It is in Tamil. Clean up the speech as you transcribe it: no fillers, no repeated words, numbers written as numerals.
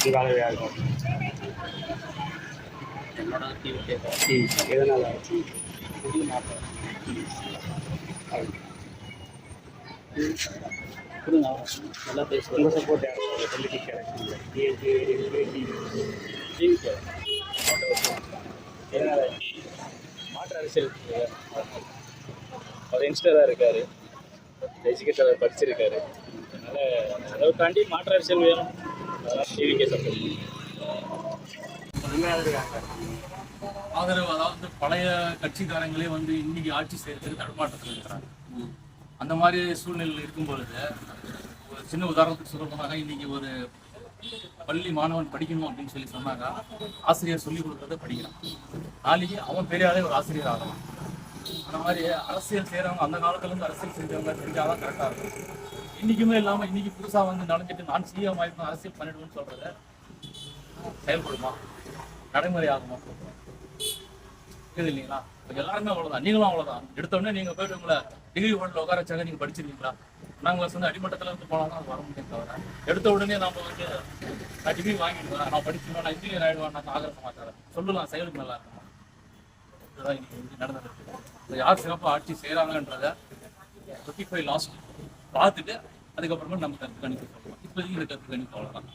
உங்கள் இருக்கும் என்னோட டிவி எதனால் புதிய மாற்றம் நல்லா பேசுவாங்க. உங்கள் சப்போர்ட் யாரும் பொலிட்டிக்கல் டிவிக்கு எதனால் மாற்று அரசியல் அவர் யங்ஸ்டராக இருக்கார், எஜுகேட்டராக படிச்சிருக்காரு. அதனால் அதை தாண்டி மாற்று அரசியல் வேணும். அதனால் டிவிக்கே சப்போர்ட் ஆதரவு. அதாவது பழைய கட்சிக்காரங்களே வந்து இன்னைக்கு ஆட்சி செய்யறதுக்கு தடுமாற்றத்தில் இருக்கிறாங்க. அந்த மாதிரி சூழ்நிலையில் இருக்கும் பொழுது ஒரு சின்ன உதாரணத்துக்கு சொல்லப்போனாக்கா, இன்னைக்கு ஒரு பள்ளி மாணவன் படிக்கணும் அப்படின்னு சொல்லி சொன்னாக்கா ஆசிரியர் சொல்லிக் கொடுக்குறத படிக்கிறான். நாளைக்கு அவன் பெரியாலே ஒரு ஆசிரியர் ஆகலாம். அந்த மாதிரி அரசியல் செய்கிறவங்க அந்த காலத்துலேருந்து அரசியல் செஞ்சவங்க செஞ்சாதான் கரெக்டாக இருக்கும். இன்றைக்குமே இல்லாமல் இன்னைக்கு புதுசாக வந்து நடந்துட்டு நான் சிஎம் ஆகிருக்கணும் அரசியல் பண்ணிடுவேன்னு சொல்கிறத செயல்படுமா, நடைமுறை ஆகுமா? இது இல்லைங்களா? இப்போ எல்லாருமே அவ்வளோதான், நீங்களும் அவ்வளோதான். எடுத்தோடனே நீங்கள் போய்ட்டு உங்களை டிகிரி ஹோல்டில் உட்கார வச்சாங்க, நீங்கள் படிச்சிருக்கீங்களா? நாங்கள் வந்து அடிமட்டத்தில் இருந்து போனால் தான் வர முடியும். தவிர எடுத்த உடனே நம்ம வந்து நான் டிகிரி வாங்கிடுவேன், நான் படிச்சுவேன், நான் இன்ஜினியர் ஆகிடுவேன், நான் ஆகிற மாட்டேன் சொல்லலாம். செயலுக்கு நல்லா இருக்குமா? இதுதான் இன்னைக்கு நடந்துருக்கு. இப்போ யார் சிறப்பாக ஆட்சி செய்கிறாங்கன்றதை 25 லாஸ்ட் பார்த்துட்டு அதுக்கப்புறமா நம்ம கருத்து கணிப்பு சொல்லலாம். இப்போதைக்கு இந்த கருத்து கணிப்பு அவ்வளோதான்.